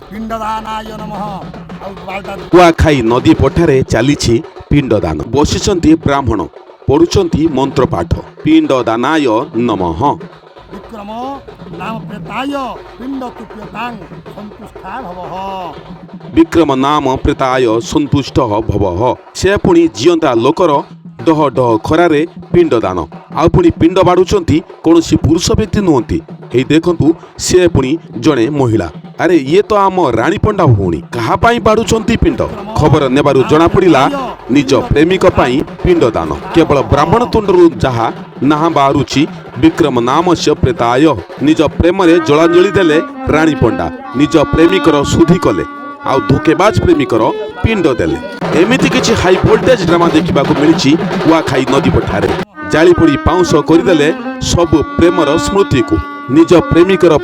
पिंडदानाय नमः कुआखाई नदी पठारे चलीछि पिंडदान बसिचंती ब्राह्मण पढ़ुचंती मंत्र पाठ पिंडदानाय नमः विक्रम नाम प्रेताय पिंड तुप्यतांग संतुष्टा भवः विक्रम नाम प्रेताय संतुष्ट भवः से पुणी जियंता लोकर डह डह खरारे पिंडदान आउ पुणी पिंड बाड़ुचंती कौनसी पुरुष व्यक्ति नुहंती हे देखंतु से पुणी जड़े महिला अरे ये तो आम रानी पंडा भौणी कहा पाई बाड़ुचंती पिंड खबर नेबारु जना पड़िला निज प्रेमिक पाई पिंडदान केवल ब्राह्मण तुंडरु जहा नाहा बारुची विक्रम नाम से प्रेताय निज प्रेम रे जलांजलि देले रानी पंडा निज प्रेमिकर सुधी कले आउ धोकेबाज प्रेमिकर पिंड देले एमिति किछि हाई वोल्टेज ड्रामा देखा मिली कुआखाई नदी पठारे जाली पड़ी पाउंस करदेले सब प्रेमर स्मृति को निज प्रेमिकर